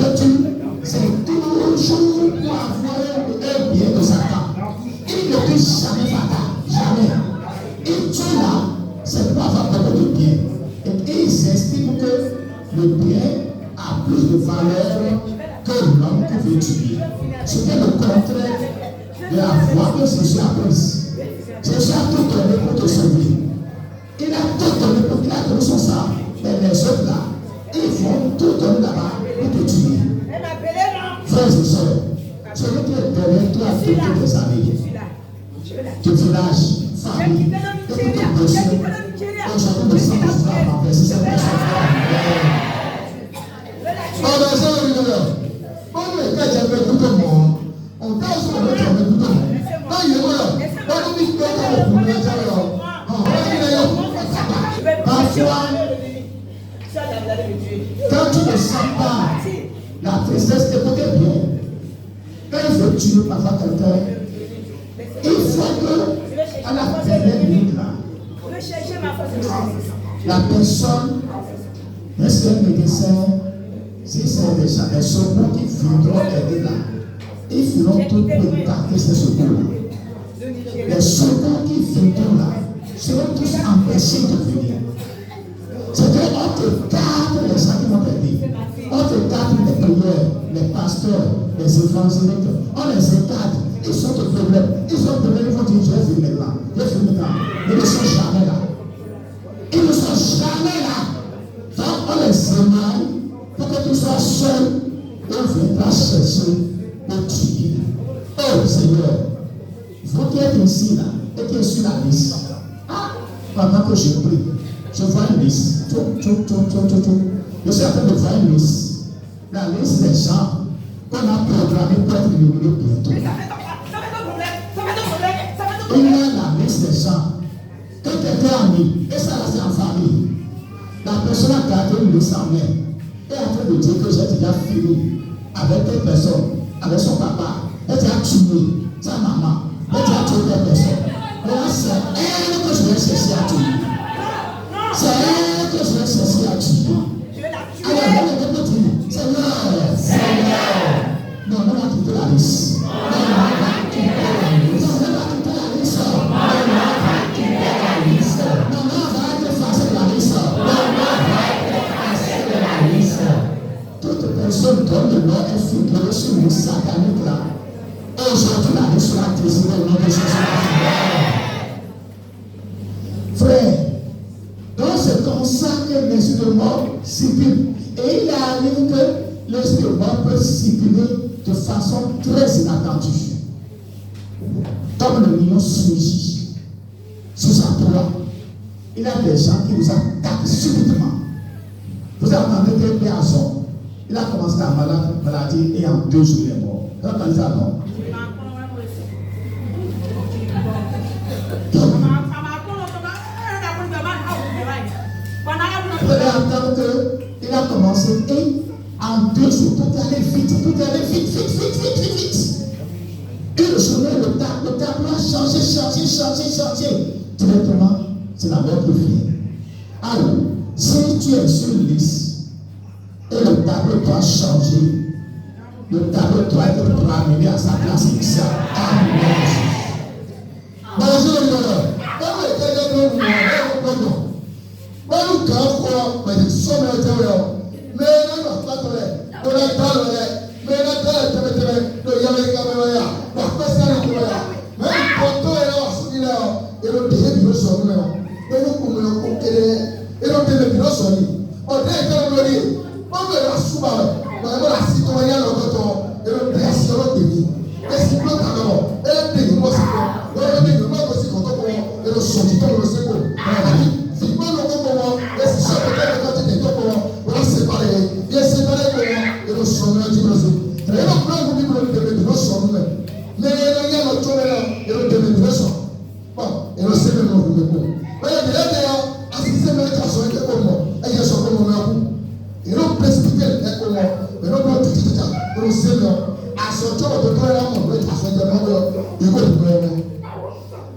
vêtu, c'est toujours pour avoir un bien de Satan. Il ne tue jamais fatal, jamais. Il tue là, c'est pour avoir beaucoup de bien. Et il s'estime que le bien a plus de valeur que l'homme qui veut tuer. C'était le contraire de la voie que Jésus a prise. Jésus a tout donné pour te sauver. Il a tout donné pour qu'il a donné son sang. Mais les autres là, ils vont tout donner là-bas pour te tuer. Frères et sœurs, celui qui est derrière toi depuis des années, du village, famille, de toute personne, aujourd'hui le sang de Jésus a renversé cette personne. Parfois, quand tu ne sens pas la tristesse, écoutez bien. Quand il veut tuer parfois quelqu'un, il faut que, à la dernière minute là, la personne, est-ce qu'un médecin, si c'est des secours qui viendront aider là, ils feront tout pour écarter ces secours-là. Les secours qui viendront là seront tous empêchés de venir. C'est qu'on te garde les gens qui vont t'aider. On te garde les prières, les pasteurs, les évangéliques. On les écarte. Ils sont de problème. Ils ont de problème. Ils vont dire, je vais venir maintenant. Je vais venir maintenant. Ils ne sont jamais là. Ils ne sont jamais là. Donc on les émaille pour que tu sois seul. On viendra chercher pour tuer. Oh Seigneur, vous qui êtes ici là, et qui êtes sur la liste. Pendant que je prie, je vois une liste. Je suis en train de voir une liste. La liste des gens qu'on a programmés pour être éliminés bientôt. Il y a la liste des gens que quelqu'un a mis, et ça c'est en famille. La personne a gardé une liste en main et est en train de dire que j'ai déjà fini avec telle personne, avec son papa. Elle a tué sa maman. Elle a tué telle personne. Mais là, c'est elle que je vais chercher à tuer. C'est elle que je vais chercher à tuer. Alors, elle va dire, Seigneur, non, on va quitter la liste. Non, on va quitter la liste. Non, on va quitter la liste. Non, on va quitter la liste. Non, on va être effacé de la liste. Non, on va être effacé de la liste. Toute personne dont le nom est figuré sur une satanique là, aujourd'hui la liste sera désirée au nom de Jésus. Frère, donc c'est comme ça que l'esprit de mort circule. Et il arrive que l'esprit de mort peut circuler de façon très inattendue. Comme le lion surgit sous sa proie, il y a des gens qui vous attaquent subitement. Vous avez entendu que Péazon, il a commencé la maladie et en 2 jours il est mort. Vous avez entendu ça, non? Vous allez entendre qu'il a commencé et en 2 jours, tout allait vite. Et le journée, le tableau a changé. Directement, c'est la mort qui vient. Alors, si tu es sur une liste et le tableau doit changer, le tableau doit être ramené à sa place initiale. Amen. Bonjour,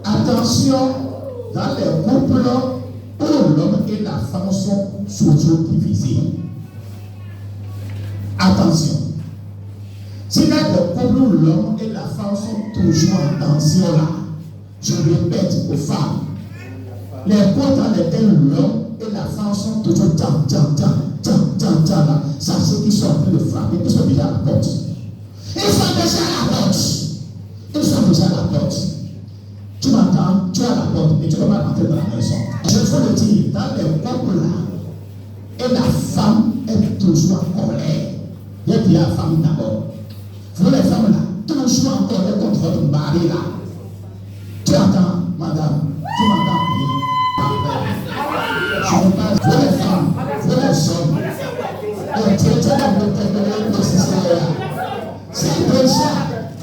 Attention, dans les couples où l'homme et la femme sont toujours divisés. Attention. Si là, le couple où l'homme et la femme sont toujours en tension là, je répète aux femmes, les couples dans lesquels l'homme et la femme sont toujours là, sachez qu'ils sont en train de frapper, ils sont déjà à la porte. Ils sont déjà à la porte. Ils sont déjà à la porte. Tu m'entends? Tu es à la porte, mais tu ne peux pas rentrer dans la maison. Je veux le dire, dans les couples là, et la femme est toujours en colère. Il y a dit la femme d'abord. Vous les femmes là, toujours en colère contre votre mari là. Tu entends, madame? Tu m'entends? Je vous parle. Vous les femmes, vous les hommes. Et tu es dans votre nécessaire. C'est déjà,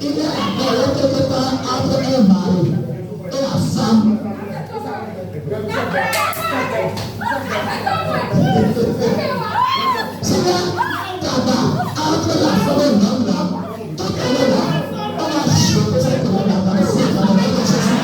il y a la colère quelque part entre un mari et la femme. C'est là, là-bas, entre la femme et l'homme là, tout est là. On a chopé cette colère là dans le feu, dans le monde de Jésus.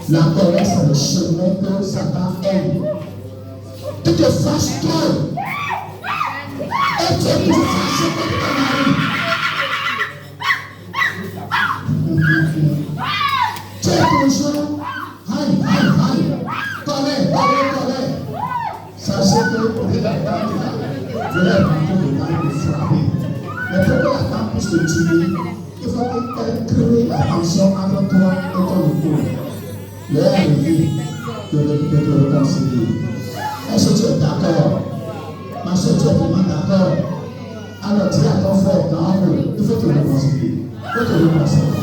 La colère, c'est le chemin que Satan aime. Tu te fâches toi. Et tu es toujours fâché contre ton mari. Tu es toujours aïe. Colère. Sachez que vous êtes en train de frapper. Mais pour que la femme puisse te tuer, il faut qu'elle crée la tension entre toi et ton époux. L'heure est venue de te réconcilier. Est-ce que tu es d'accord? Ma soeur, tu es vraiment d'accord? Alors dis à ton frère, il faut te réconcilier. Il faut te réconcilier.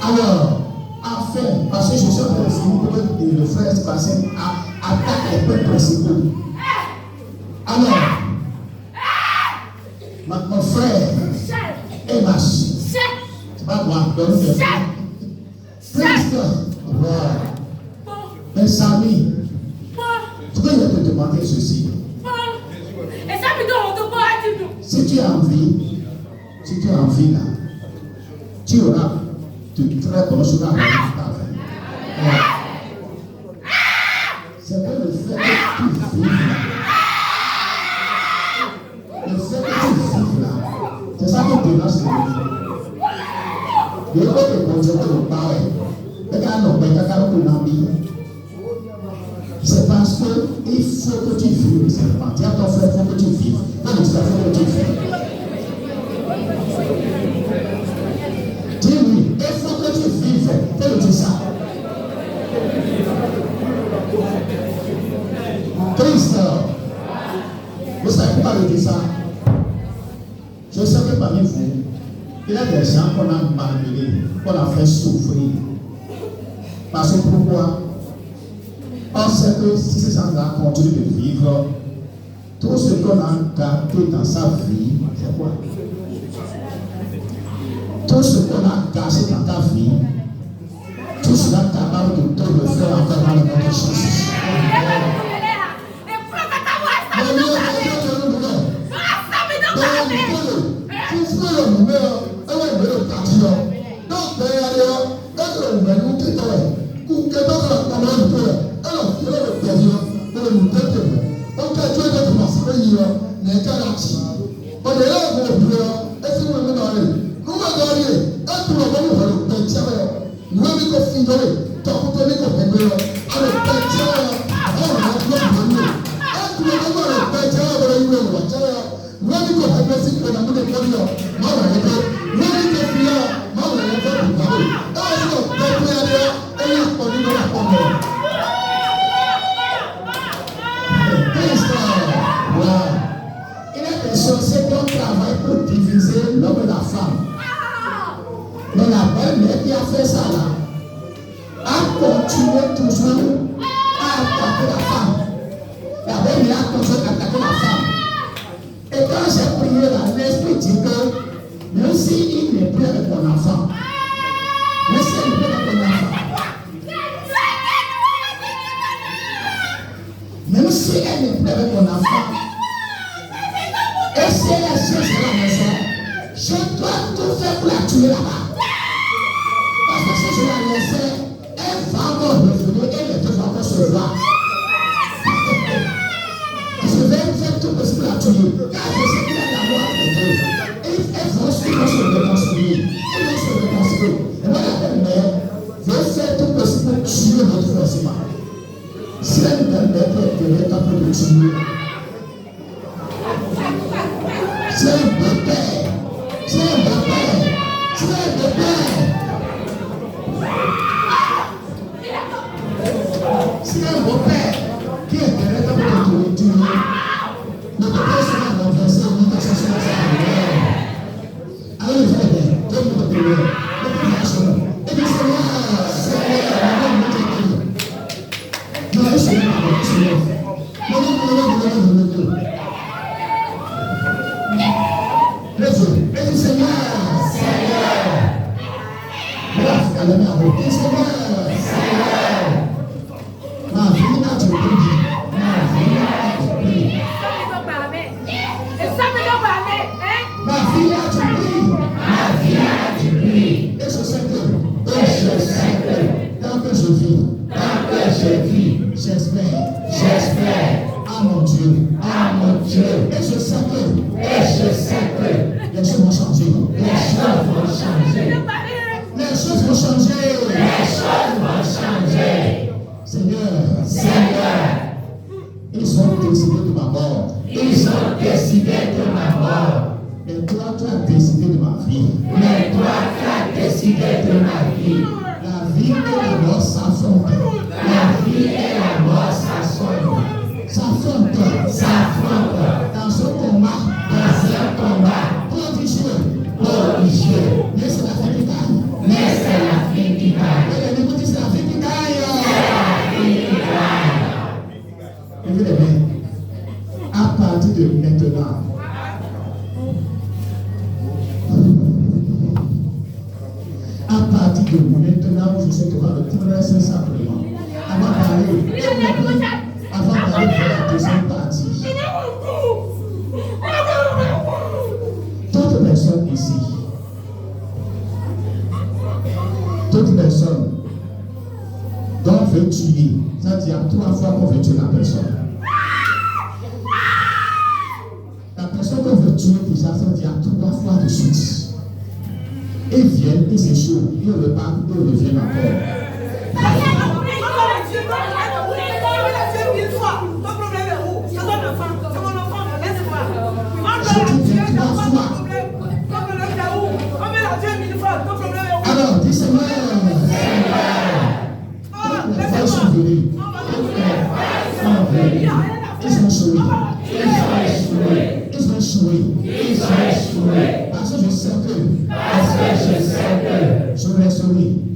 Alors, enfin, parce que je suis en train de finir, le frère Sébastien attaque les points principaux. Alors, mon frère et ma soeur, c'est pas moi, donne des frères. Mes amis, je peux te demander ceci. Si tu as envie là, tu auras de très bonnes choses à faire. C'est que le fait que tu vives là, c'est ça qui dénonce le vie. Il y a des conditions de parler. C'est parce qu'il faut que tu vives. C'est pas dire à ton frère, il faut que tu vives. Non, mais tu dois faire que tu vives. Dis-lui, il faut que tu vives. Fais-le dire ça. Christ, vous savez pourquoi il dit ça? Je sais que parmi vous, il y a des gens qu'on a malmenés, qu'on a fait souffrir. Parce que pourquoi? On sait que si ces gens-là continuent de vivre, tout ce qu'on a gâté dans sa vie, c'est quoi? Tout ce qu'on a gâché dans ta vie, tout cela est capable de te le faire encore dans le nom de Jésus.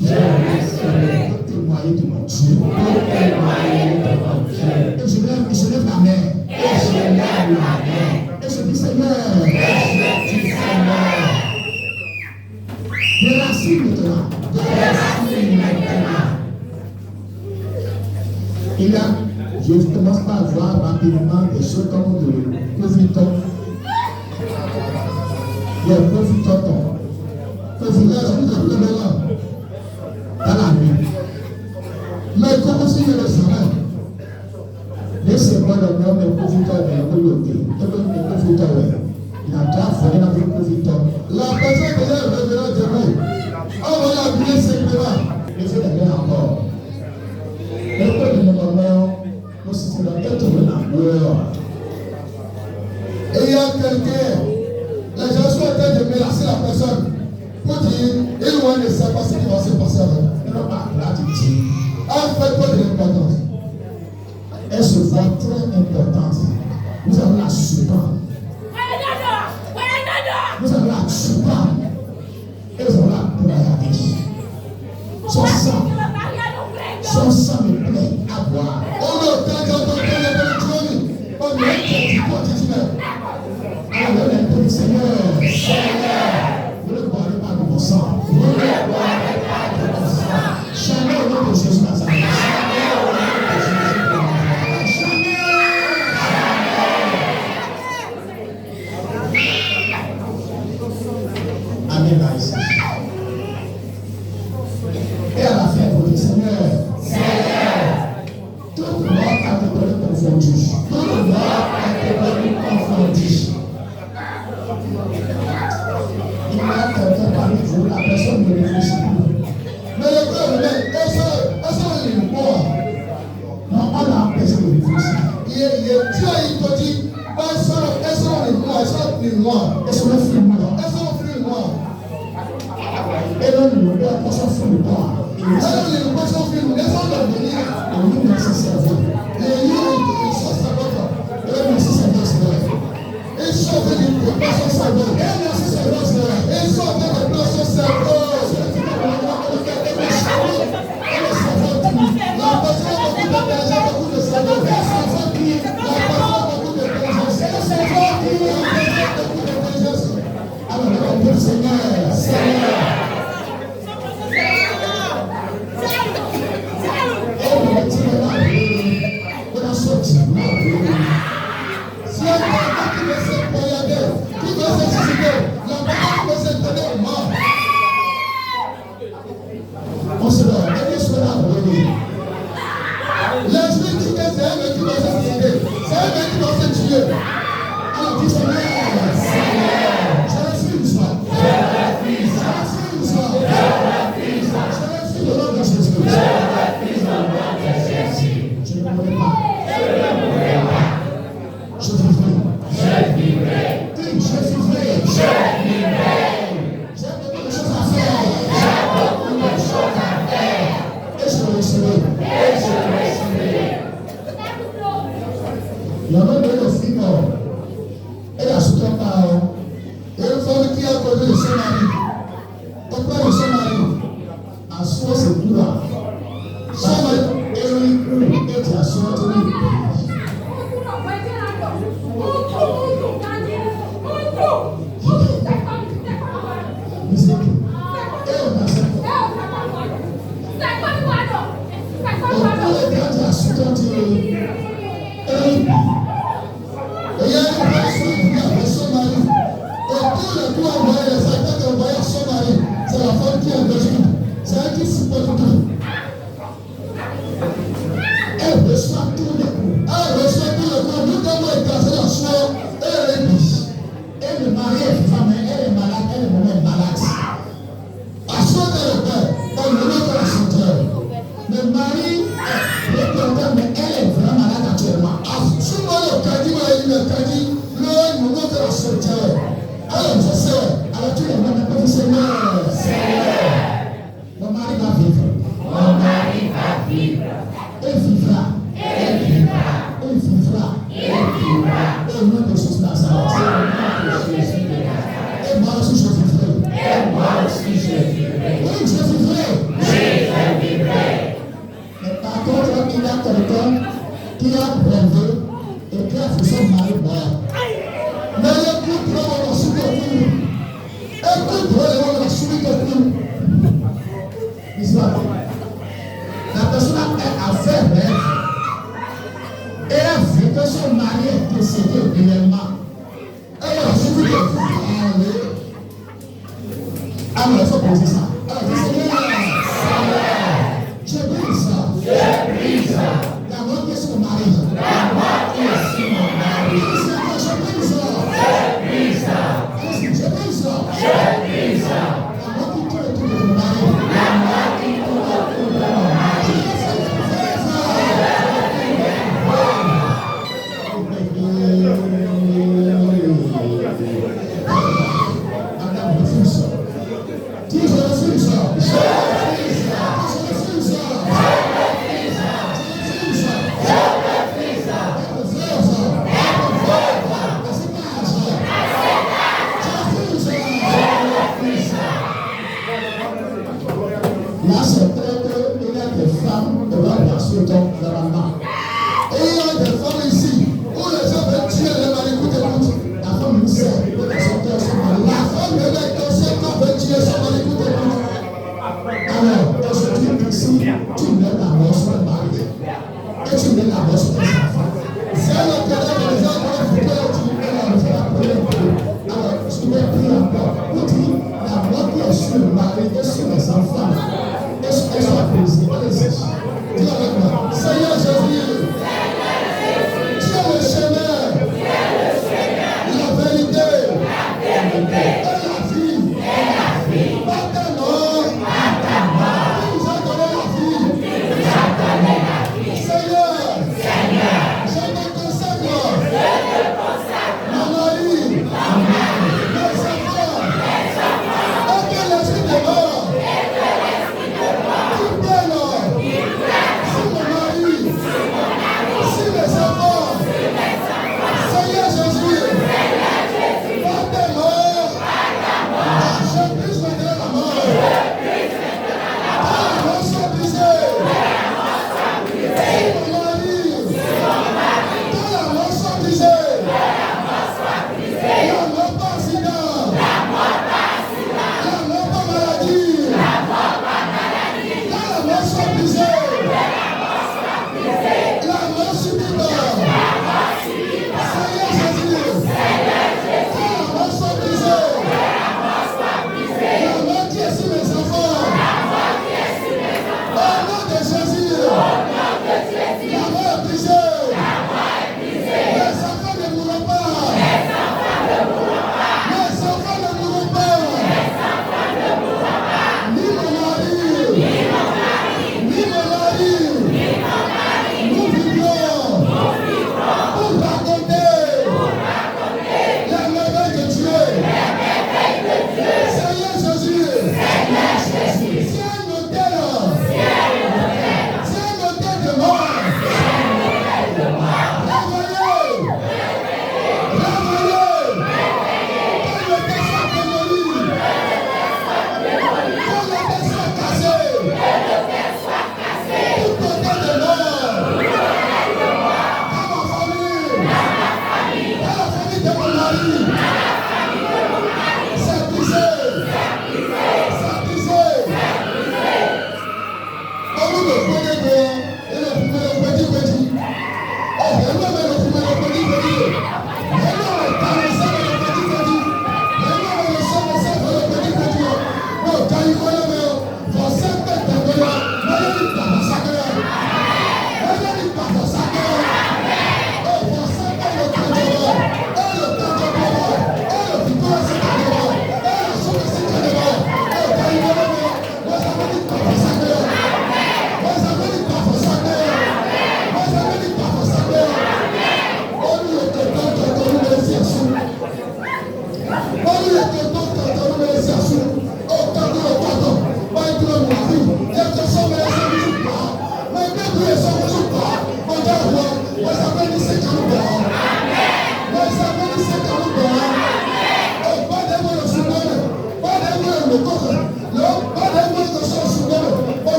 Je resterai pour témoigner de mon Dieu. Il y a, je commence par voir rapidement des choses comme le profiton. Il y a un profiton. Dans la nuit. Mais comment si je le savais? Laissez-moi le nom de profiton de le profiton. Il a déjà fallu dans le profiton. La personne qui est revenue de vous, on va l'appeler simplement. Je fais la guerre encore. Le peuple de mon mère, nous sommes dans le de l'amour. Et il y a quelqu'un, les gens sont en train de menacer la personne pour dire, il ne sait pas ce qui va se passer avec elle. Il n'a pas gratitude. En fait, pas de l'importance. Elle se voit très importante. Nous avons la support. Nous avons la support. Et nous avons la prière. Son sang me plaît à boire. On le temps on est petit alors le Seigneur, vous ne boirez pas de mon sang. Vous ne boirez pas de mon sang. Jamais au nom de Jésus Nazareth. Amen. Et à la fin, vous dites Seigneur, toute mort catégorie confondue. Toute mort catégorie confondue. Il y a quelqu'un parmi vous, la personne ne réfléchit plus. Mais le cœur, est-ce qu'on est mort? Non, on l'a empêché de réfléchir. Dieu, il te dit, est-ce qu'on est mort? Est-ce qu'on est mort? Est-ce qu'on est mort? Est-ce qu'on est mort? Et non, nous ne pouvons pas faire le mort. Et nous ne pouvons pas faire le mort. Est-ce qu'on doit venir? Et nous, nous sommes servis. Et nous, nous sommes servis. Et nous sommes servis. Et sauver des personnes salvées. Et nous sommes servis. Et sauver des personnes salvées. La personne a beaucoup de personnes, beaucoup de salvés. La personne a beaucoup de personnes. Et le Seigneur a beaucoup de personnes. Alors, on dit Seigneur, Seigneur. On se donne, et se donne. L'esprit qui est c'est un qui doit se tuer. C'est un qui doit se tuer. Alors dis Seigneur, je refuse ça. Je refuse ça. Je refuse le nom de Jésus. Je refuse le nom de Jésus. Je ne mourrai pas. Je ne mourrai pas. Je vivrai. Je vivrai. Je vivrai. Je vivrai. J'ai beaucoup de choses à faire. J'ai beaucoup de choses à faire. Et je réussirai. Et je réussirai. La main de le film, elle a soutenu par et une femme qui a connu de son mari. Pourquoi de son mari? À soi, c'est tout là. Son mari, elle est à soi, c'est la femme qui est investi. C'est elle qui supporte tout. Elle reçoit tous les coups. Elle reçoit tous les coups. Nous devons écraser la soie. Elle est riche. Elle est mariée, femme, elle est malade, elle est vraiment malade. À soi de le père, on ne veut pas la sentir. Le mari est content, mais elle est vraiment malade actuellement. Souvent, le caddie, le nous montre la sentir. Alors, je sais, alors tu es vraiment Seigneur. Mon mari va vivre. Mon mari va vivre. Il vivra. Il vivra. Il vivra. Il vivra. Au nom de Jésus Nazareth. Au nom de Jésus Nazareth. Et moi aussi je vivrai. Et moi aussi je vivrai. Oui, je vivrai. Oui, je vivrai. Mais par contre, il y a quelqu'un qui a rêvé et qui a fait son mari mort. Mais le couple va se soutenir. Écoute, la suite de tout. La personne a fait rêve te servir réellement. Et il a suivi de vous. Alors, il faut poser ça. Alors, Seigneur, je brise ça. La mort qui est sur mon mari. Je brise ça. La mort qui tourne autour de mon mari. Là, c'est vrai qu'il y a des femmes de la nation normalement. Et il y a des femmes ici où les gens veulent tuer les maris. Écoute. La femme nous sert. La femme de l'écossais quand veut tuer son mari. Écoute. Alors, aujourd'hui, ici, tu mets la mort sur le mari. Et tu mets la mort sur tes enfants. C'est un intérêt que les gens vont faire. Tu mets la mort sur la première. Alors, tu mets plus encore. Tu dis, la mort qui est sur le mari et sur les enfants. Est-ce soit brisé? Allez-y. Dis avec moi. Seigneur Jésus. Tu es le chemin. La vérité. Et la vie. Par ta mort. Tu nous as donné la vie. Seigneur. Je te consacre. Ma mari. Mes enfants. Et que l'esprit de mort.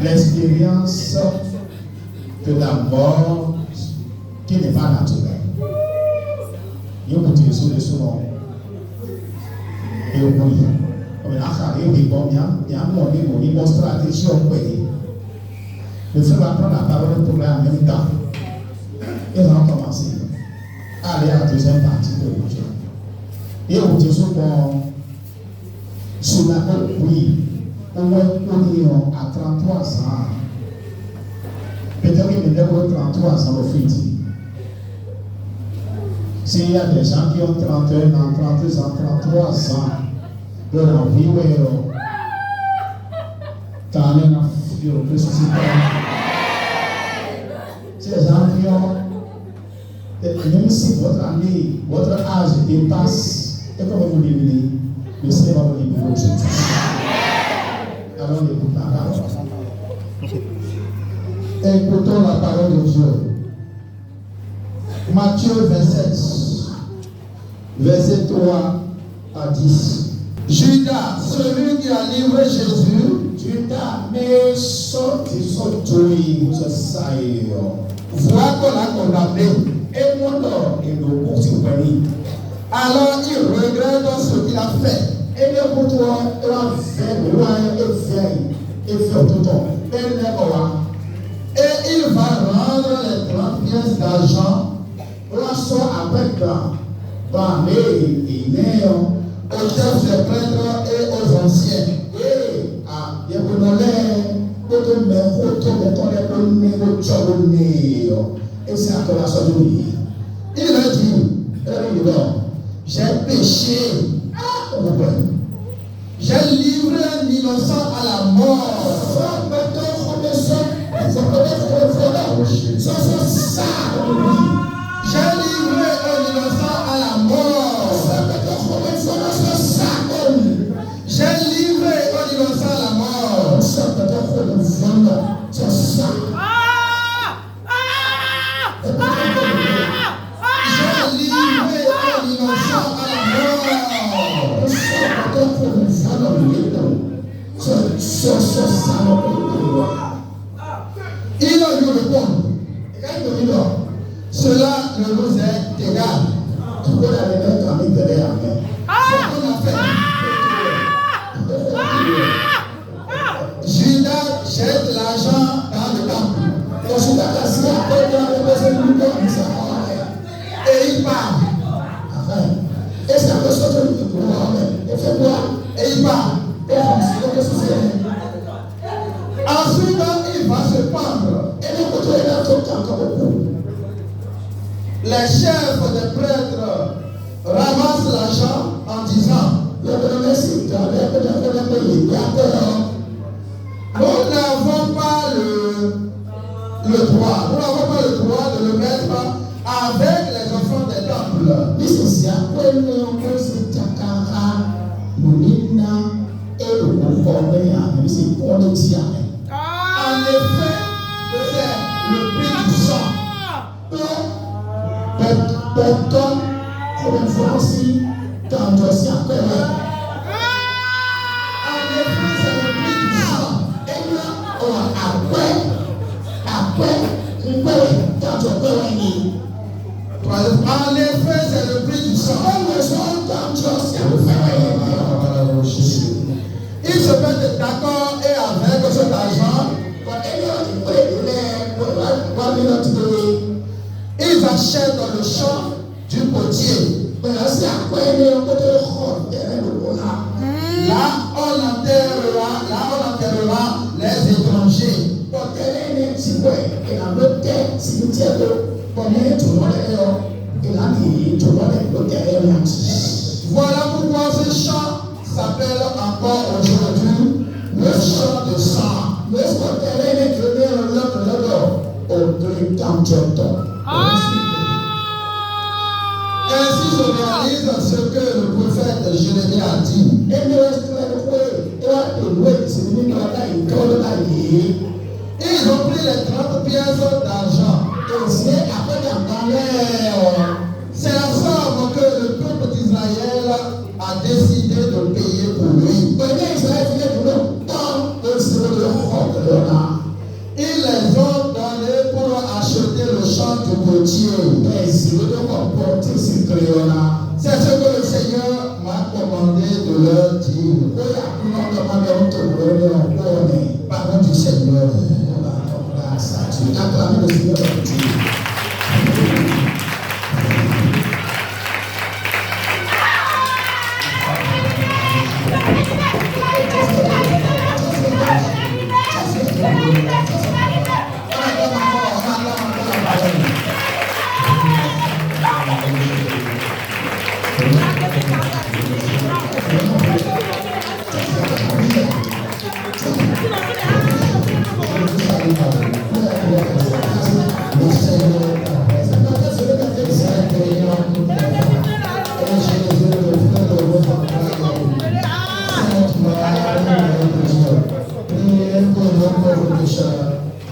L'expérience de la mort qui n'est pas naturelle. Il y a beaucoup de choses souvent. Et au bout, on a une stratégie au pays. Le frère va prendre la parole pour la même temps. Et on va commencer à aller à la deuxième partie de l'audio. Et au bout, sur la oui. Au moins, on à 33 ans. Peut-être qu'il y a 33 ans au fait. S'il y a des gens qui ont 31 ans, 32 ans, 33 ans, leur envie, quand même, il y a plus de ces gens qui ont, même si votre année, votre âge dépasse, et comme vous libérez, le Seigneur va vous libérer aujourd'hui. Alors, écoutons la parole. Écoutons la parole de Dieu. Matthieu 27, verset 3 à 10. Judas, celui qui a livré Jésus, Judas, mais sorti son tué, vous savez, voilà qu'on l'a condamné, et mon nom, il nous poursuit. Alors, il regrette ce qu'il a fait. Et le bouton est fait loin et fait tout le temps. Et il va rendre les 30 pièces d'argent avec l'armée et néant aux chefs des prêtres et aux anciens. Et à et c'est à la sodomie. Il a dit, j'ai péché. J'ai livré un innocent à la mort. J'ai livré un innocent à la mort. J'ai livré un innocent à la mort. Il a lui répondre. Et quand il me dit non, Cela ne vous est égal. C'est qu'on a fait. Judas jette l'argent dans le temple. Et il part. Et c'est un peu ça que nous faisons. Et il part. Ensuite, il va se pendre. Les chefs des prêtres ramassent l'argent en disant nous n'avons pas le droit de le mettre avec les enfants des temples. En effet, c'est le prix du sang. Personne comme influencer dans le dossier. En effet, c'est le prix du sang. Et là, on a après, en effet, c'est le prix du sang. Ils se mettent d'accord et avec cet argent, ils achètent dans le champ du potier. Là, on enterrera les étrangers. Voilà pourquoi ce chant s'appelle encore aujourd'hui le chant de sang. Ainsi se réalise ce que le prophète Jérémie a dit. Ils ont pris les 30 pièces d'argent. C'est la somme que le peuple d'Israël a décidé de payer pour lui. Ils les ont donnés pour acheter le champ du potier. C'est ce que le Seigneur m'a commandé de leur dire. Parole du Seigneur. Acclamez le Seigneur pour Dieu.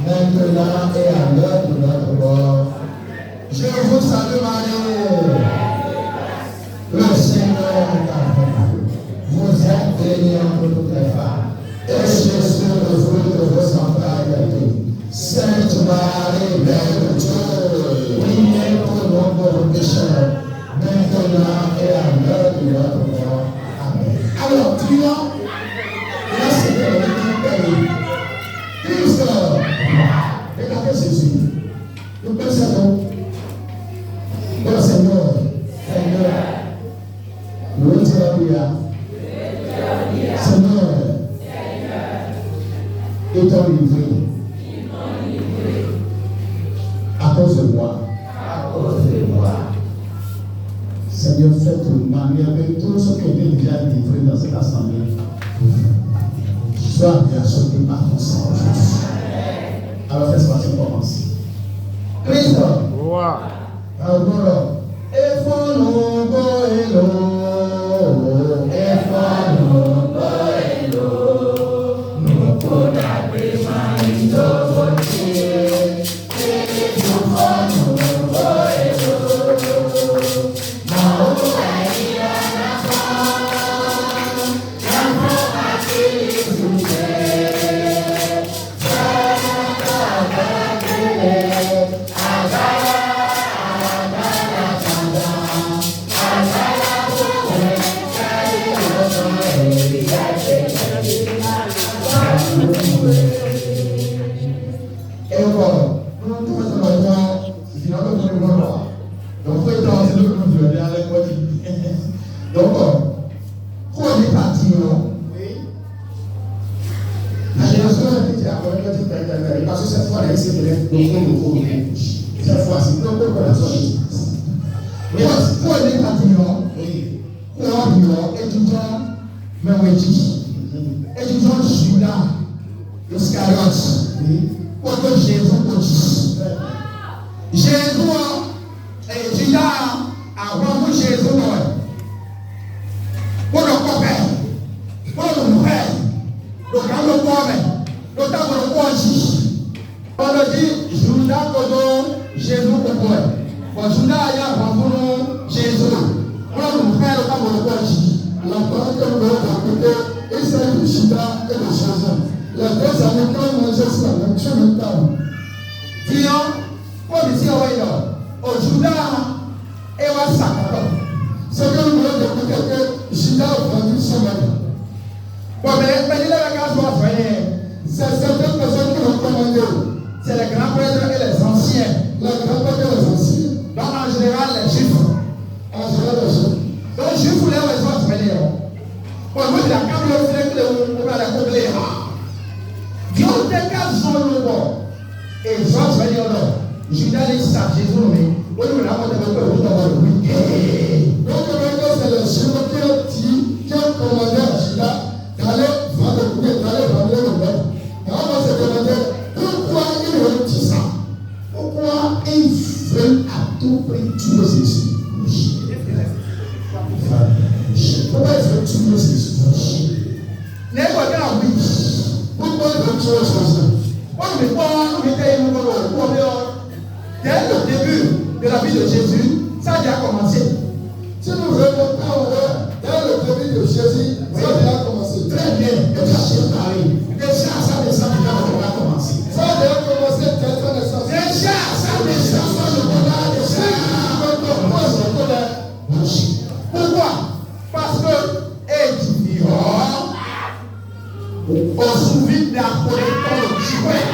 Maintenant et à l'heure de notre mort. Je vous salue Marie. Le Seigneur est avec vous. Vous êtes bénie entre toutes les femmes. Et Jésus, le fruit de vos entrailles, est béni. Sainte Marie, Mère de Dieu, priez pour nous pauvres pécheurs, maintenant et à l'heure de notre mort. Amen. Alors, prions. Là, c'est le pays. Christ. Regardez Jésus. Nous pensons. Bon Seigneur. Nous disons la prière. Seigneur. Étant livré. À cause de moi. Seigneur, faites-moi avec tout ce que j'ai déjà livré dans cette assemblée. Sois bien sauvé par ton sang. Alors, fais-moi, je commence. Christ. Encore. Et faut-nous goélo. Et faut-nous goélo. Nous pour la démarrer de voter. Et nous faut-nous goélo. Non, il y a la femme. La femme a tiré sous terre. Donc, il faut être dans le gouvernement avec moi. Donc, pour les partis, la génération est petite, parce que cette fois, elle s'est fait donc cette fois-ci, donc, pour la sortie. Mais pour les partis, étudiants, mais oui, étudiants Judas, l'Iscariote, pour que Jésus produise. Jésus et Judas avant que Jésus meure. Pour le copain, pour le frère, le grand le pauvre, le temps pour le pauvre. On le dit, Judas pour Jésus pour moi. Pour Judas, il y a pour Jésus. Pour le frère, le temps pour le pauvre. La parole que nous avons écoutée, il s'agit de Judas et de Jésus. Les deux amis, quand ils mangeaient sur la même table. Disons, comme ici, au Judas et au Sakata. Ce que nous voulons écouter, que Judas a vendu son mari. Bon, mais les gars doivent faire. C'est certaines personnes qui l'ont commandé. C'est les grands prêtres et les anciens. Les grands prêtres et les anciens. Donc, en général, les juifs. En général, les juifs. Donc, les juifs, les autres, bon, moi, je la caméra, je vais la combler. Dieu dégage son logo. Et Jean, je vais dire non. Judas dit ça, Jésus, mais on nous l'a montré que vous avez le donc, c'est le Seigneur qui a commandé à Judas d'aller vendre le monde. Et on va se demander pourquoi il veut tout ça. Pourquoi il veut à tout prix tuer Jésus. Pourquoi il veut tuer Jésus? Pourquoi il veut tuer Jésus? Dès le début de la vie de Jésus, ça a déjà commencé. Si nous remontons dès le début de Jésus, ça a déjà commencé. Très bien, déjà ça a déjà commencé. Ça a déjà commencé dès sa naissance. Déjà, sa naissance, pourquoi? Parce que on se souvient d'un collecteur de Chouet.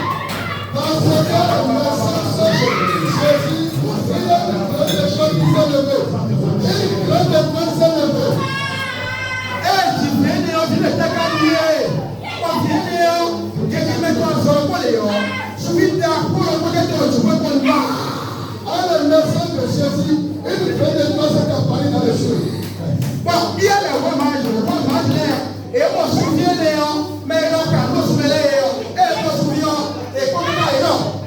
Parce que la naissance de Jésus, il a une grande chose qui s'est levée. Une grande chose s'est levée. Et tu viens de te gagner. On vient de te mettre en zone pour les gens. Souvient d'un collecteur de Chouet pour le bas. À la naissance de Jésus, une grande chose qui a apparu dans les choses. Bon, il y a les rois mages, et on se souvient des gens, mais ils ont qu'à nous souvenir, et on se souvient, et comme ça,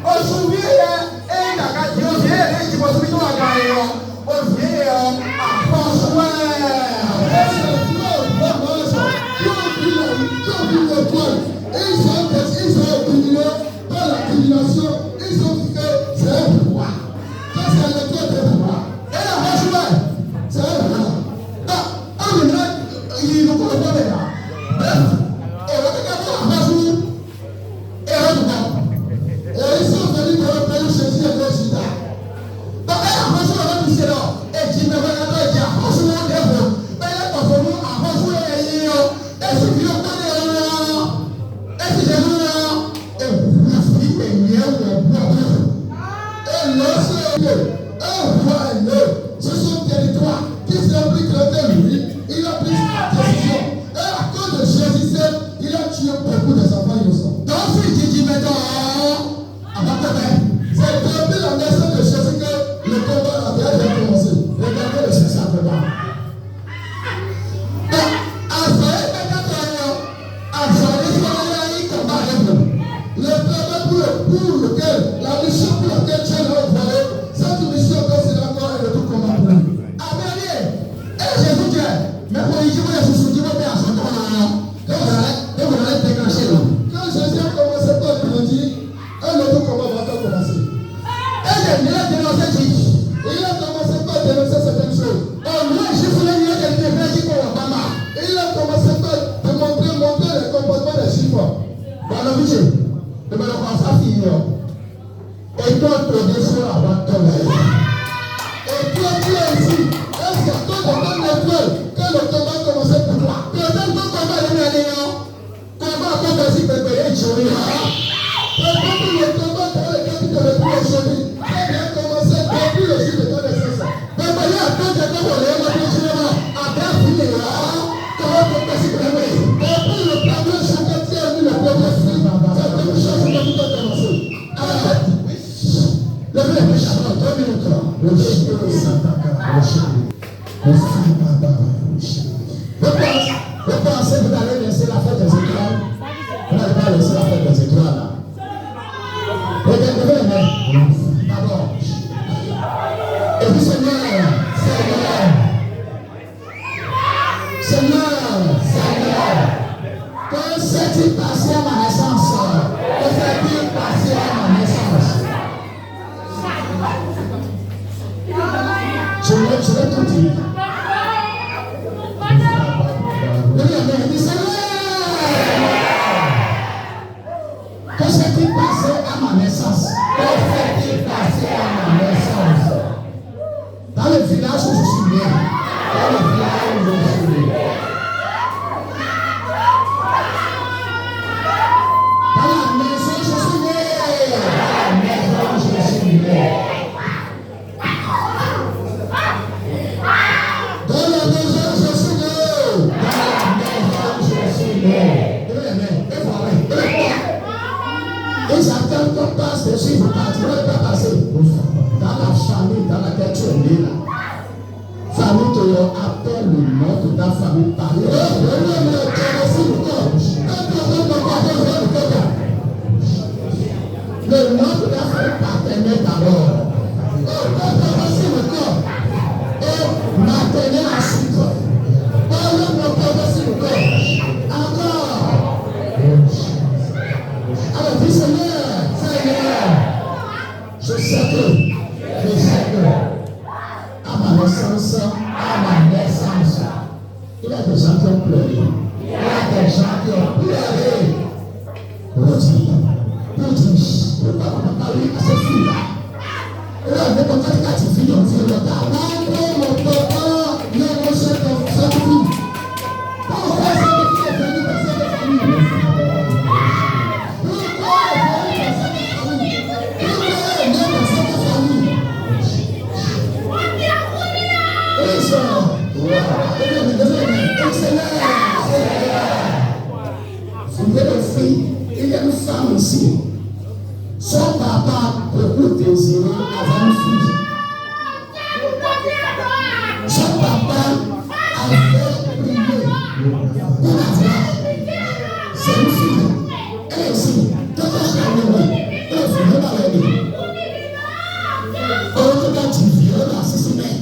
on se souvient, et il y a qu'à dire, on vient, et tu vas se souvenir, on vient à François. Ils ont opinion par la tribulation, ils ont dit que c'est un pouvoir. Ça, c'est le cœur de pouvoir. Et la François, c'est un pouvoir. Il ne peut pas faire. Et ils sont venus pour le pays Jésus et le Judas. Donc, elle a reçu le nom du Seigneur. Et tu me regardes et tu as reçu le nom de Dieu. Mais là, quand on a reçu le nom de Dieu, et si Dieu connaît le nom, et si Jésus le nom, et vous faites le mien, et lorsque Dieu, un roi est né sur son territoire, qui s'implique le lui, il a pris sa décision. Et à cause de Jésus, il a tué beaucoup de enfants innocents. Donc, si tu dis maintenant, c'est depuis la naissance de Jésus que le combat avait déjà commencé. Regardez le succès après moi. Donc, le travail pour lequel, la mission pour laquelle Dieu l'a envoyé, cette mission que c'est encore et de tout combat pour lui. Amen. Et Jésus dit, mais pour y jouer, je suis dit, mais à son temps, et vous allez déclencher là. Quand Jésus a commencé par lui dire, un autre combat va commencer. Et il a dénoncé Jésus. Il a commencé par dénoncer certaines choses. Moi, je voulais dire qu'il était vrai qui pour Obama. Il a commencé par montrer les comportements des chiffres. Dans le budget, de me le penser finir. Et toi, tu es sur la voie de ton Et toi, tu es ici. Est-ce que toi, tu donnes les preuves que le combat a commencé pour toi? Peut-être que le combat est allé, combat a commencé pour payer aujourd'hui. Peut-être que le combat pour lequel tu te retrouves aujourd'hui, ça vient commencer depuis le jour de ton naissance. Vous pensez que vous allez laisser la fête des étoiles? Vous n'allez pas laisser la fête des étoiles là. Regardez, d'abord. Et puis Seigneur, que s'est-il passé à ma naissance? Que s'est-il passé à ma naissance? Je vais tout dire. Que s'est-il passé à ma naissance? Que s'est-il passé à ma naissance? Dans le village où je suis né. Dans le village où je suis né. Dans la maison où je suis né. Dans la maison où je suis né. Dans la maison où je suis né. Dans la maison où je suis né. Ils attendent qu'on passe dessus, vous partirez pas passer. Dans la famille dans laquelle tu es né là. Famille te appelle le nom de ta famille par le nom de ta famille paternelle d'abord. Et maternelle ensuite. Encore. Alors dis Seigneur, je sais que à ma naissance, il y a des gens qui ont pleuré. Il y a des gens qui ont pleuré. Pour dire, pourquoi parler à cette fille-là? Et là, mais quand tu vis, on fait le temps. Mon papa, il y a un chef de famille. Pourquoi cette fille est venue dans cette famille? Il y a une femme ici. Son papa beaucoup désiré avoir une fille. Son papa avait prié pour l'avoir. C'est une fille. Elle est ici. Quand je l'ai mis, elle est venue dans la vie. Quand tu violes l'assassinat.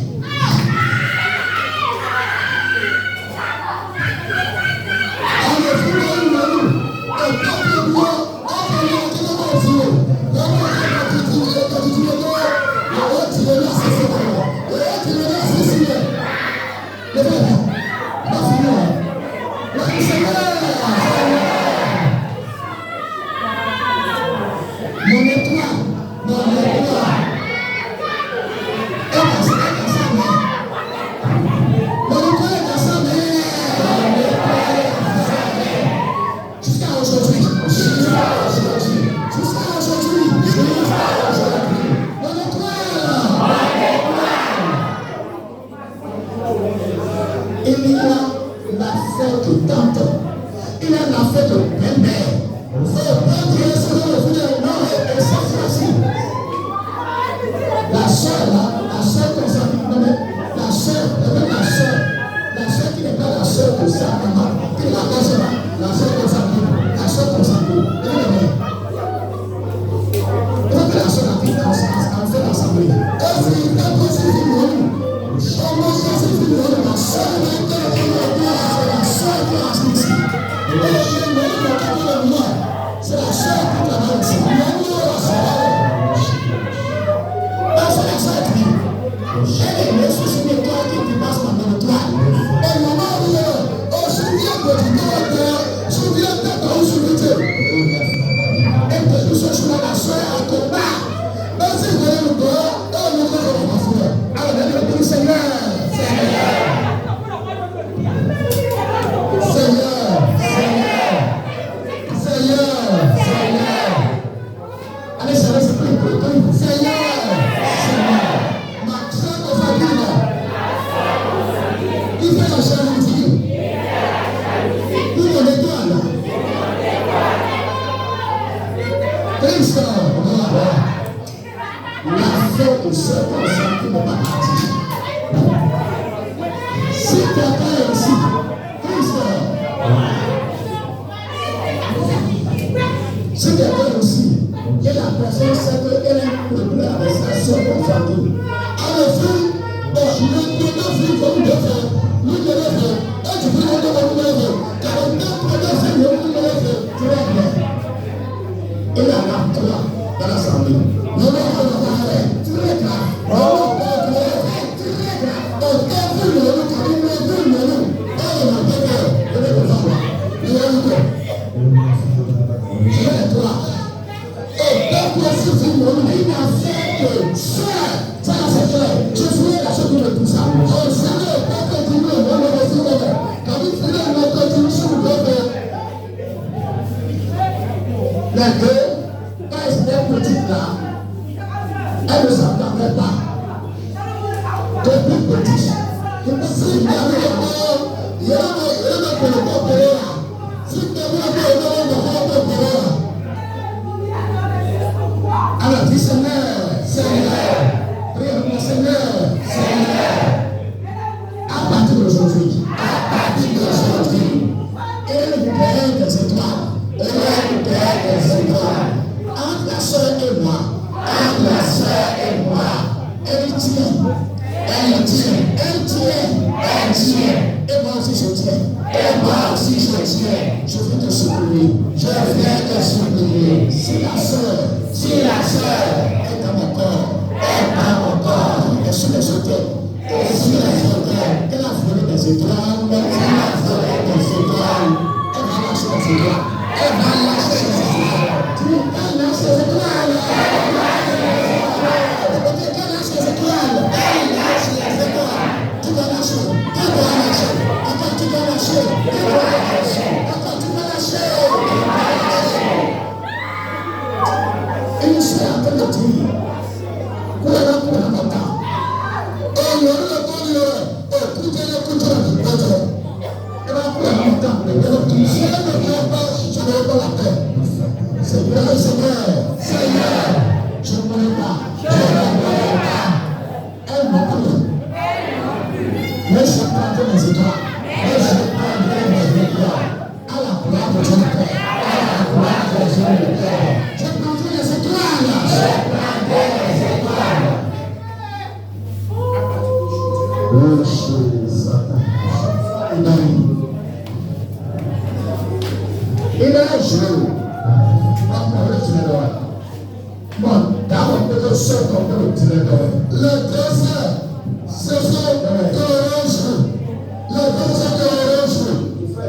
Depuis petit. Si tu as il y a alors, dis Seigneur, priez mon Seigneur, à partir d'aujourd'hui, elle des étoiles, entre la soeur et moi, elle tient, et moi aussi je tiens, je viens te supplier, si la soeur est dans mon corps, et sur les autels, qu'elle a volé des étoiles, elle va lâcher les étoiles, elle lâche les étoiles, tu vas lâcher, et je suis en train de dire, Seigneur, je ne connais pas. Elle non plus. Mais je prendrai mes étoiles. À la gloire de Dieu le Père. Je prendrai les étoiles. Il est un jeu. Bon, d'abord, peut-être seul qu'on peut le tirer d'or. Les deux sœurs, ce sont de orange. Les deux sœurs de orange. Il faut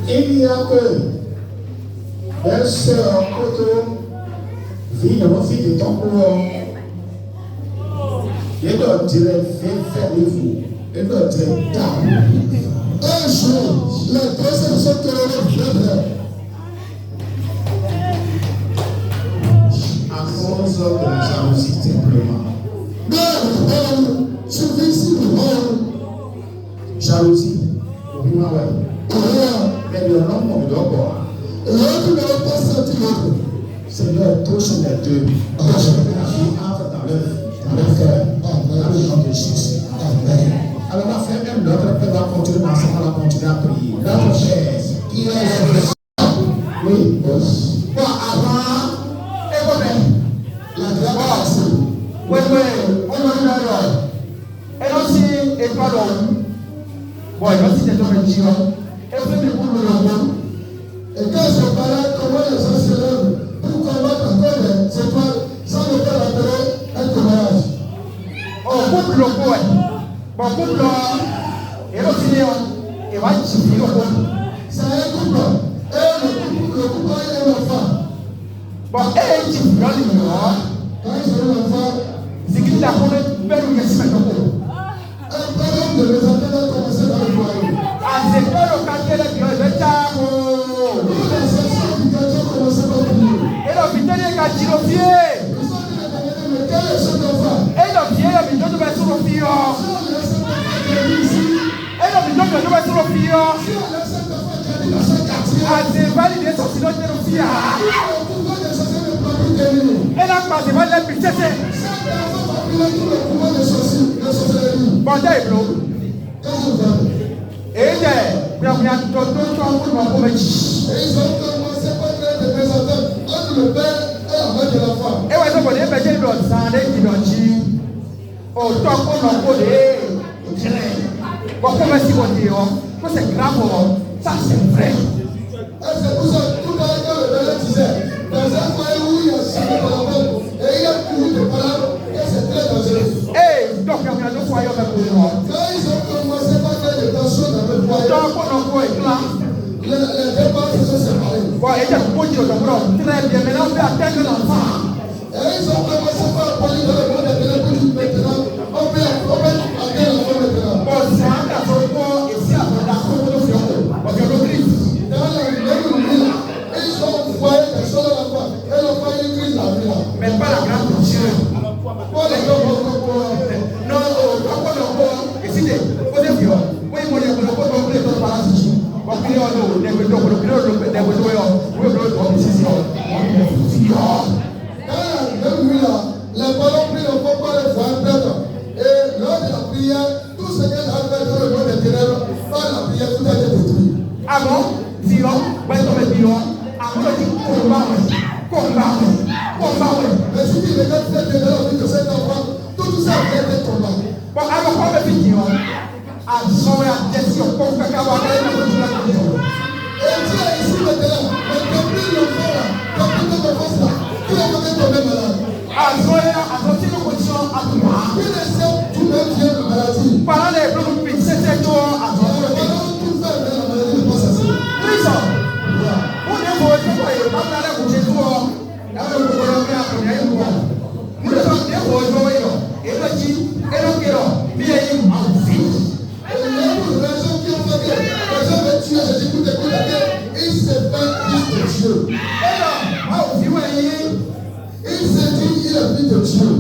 il y a que belle sœur Koto vit dans votre vie de ton courant. Il doit dire faites-vous. Il doit dire un jour, les deux sont terroristes. À cause de la jalousie, simplement. Non, je vis ici. Jalousie. Mais le nom mon doigt. L'autre ne pas senti l'autre. Seigneur, touche les deux. Touche la vie entre dans le cœur. Dans le nom de Jésus. Amen. Alors on va faire un autre, on va continuer ensemble, on va continuer à prier. Notre Père, qui est oui, bon, avant, et bon, la grâce, oui, on va et aussi, et pas l'homme. Bon, il va citer ton métier. Et puis, du coup, le monde. Et quand je parlais, comment les gens se lèvent pour combattre encore les étoiles sans ne pas l'appeler un témoignage. Oh, couple le poète. Bon, couple, et le client, et va chiffrer le couple. C'est un couple. Et le couple est l'enfant. Bon, et il chiffre le numéro. Quand il fait l'enfant, c'est qu'il a connu belle ou bien si maintenant. Un problème de mes enfants a commencé dans le foyer. Ah, c'est que le quartier est le tabo. Et l'hôpital est à Girovier. a validé son silence de l'office. Elle a passé mal la puissance. Bon, c'est bon. Et il y a tout le monde pour me dire. Et ouais, ça va dire, mais j'ai le sang qui l'ont dit. Oh, toi, qu'on a collé. Bon, comment est-ce qu'on dit? C'est grave, ça c'est vrai. C'est pour ça que tout le monde disait, dans un foyer où il y a 5 parabole, et il y a plus de parabole, et c'est très dangereux. Donc, il y a deux foyers avec moi. Quand ils ont commencé par faire des tensions dans le foyer, les dépenses se sont séparés. Bon, et il y a beaucoup de choses. Très bien, maintenant on peut atteindre l'enfant. Et ils ont commencé par parler dans le monde de maintenant. On peut atteindre l'enfant maintenant. Bon, c'est un cas de quoi, et c'est un cas de quoi, parce que le Christ. Dans la même ville, ils ont envoyé des choses à la fois. Et l'enfant, il crise la ville. Mais pas la grande culture. Pas les gens qui non, pas le corps. Et si c'est, vous êtes vieux. Oui, moi, il y a le corps de l'État par la suite. Bon, il y a le les ballons pris le fond par les voies prêtres. Et lors de la prière, tout ce qu'elle a fait dans le monde des ténèbres, par la prière, tout a été détruit. Ah bon? Sion, combat. Mais si tu regardes cette ténèbres de cet enfant, tout ça a été combat. Bon, alors, comment le fit à sauver la gestion pour que et Dieu est ici maintenant, mais depuis l'enfant là, depuis notre enfance là, qui a fait tomber malade. Qui ne sait d'où même vient la maladie. Pendant les blocs, c'est toi à Pendant tout faire la maladie ne passe assez. Il s'est fait fils de Dieu. Il s'est dit il est fils de Dieu.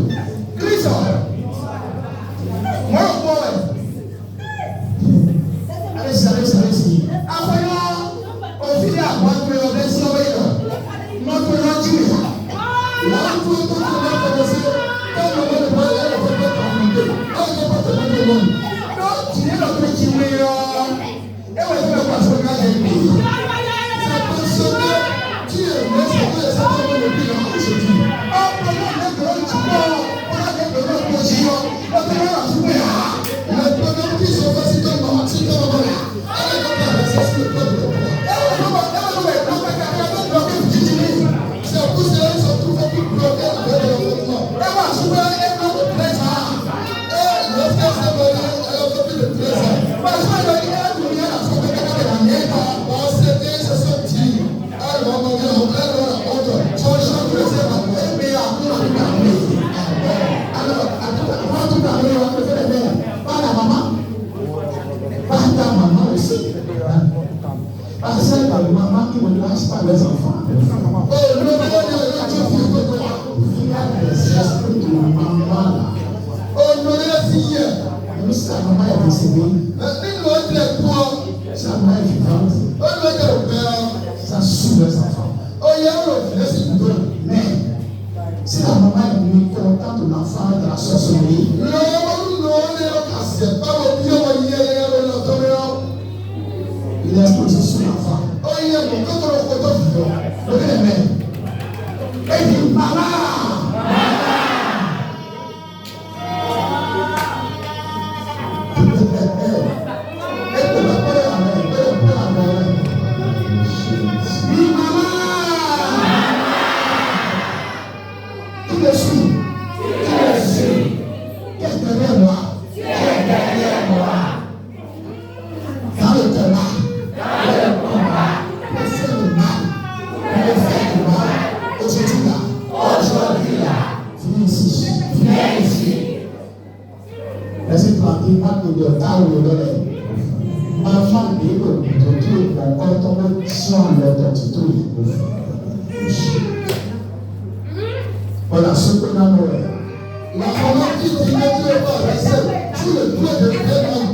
Maman qui ne lâche pas les enfants. Même si la maman est décédée, sa maman est vivante, ça souffre les enfants. Mais si la maman est mécontente de l'enfant de la sorcellerie, il est exposé sur l'enfant. Et dit, maman! Voilà ce que nous avons. La maman qui dit que Dieu va rester sur le toit de l'homme.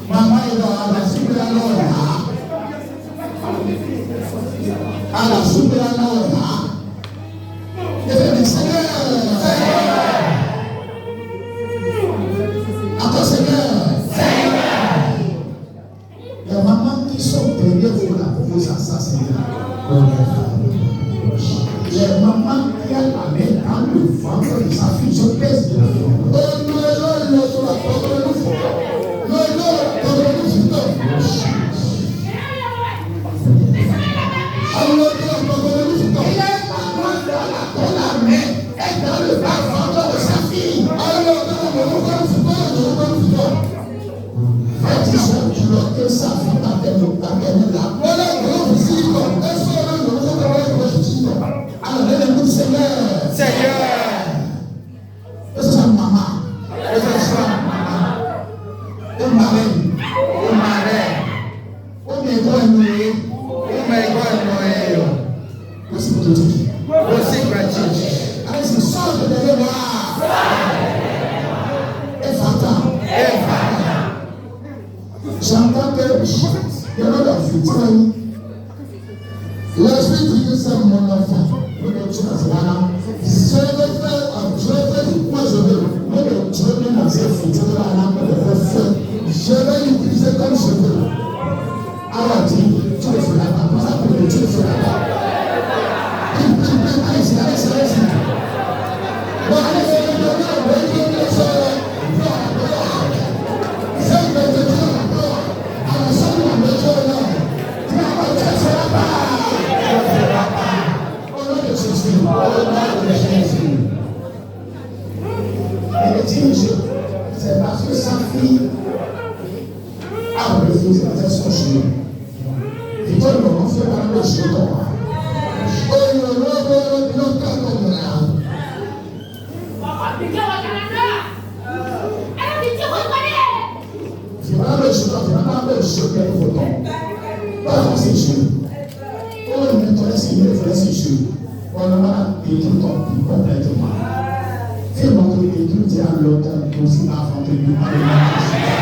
Maman est là, la soupe là, à la soupe là, Seigneur. Attends, Seigneur. Les mamans qui sont derrière vous là pour vous assassiner. Les mamans qui ont la main dans le ventre de sa fille, je pèse de la j'entends que il y a l'esprit dit que c'est mon enfant. Je vais faire moi je veux. Je vais lancer le futur de la langue de faire. Je vais l'utiliser comme je veux. Alors dis, tu le feras pas. Pour ça, tu le feras pas. Allez-y. Bon, allez, c'est parce que sa fille a refusé de faire son chemin. Et toi, le moment fait par le chemin. Fais-moi que les études à l'automne aussi avant de nous parler.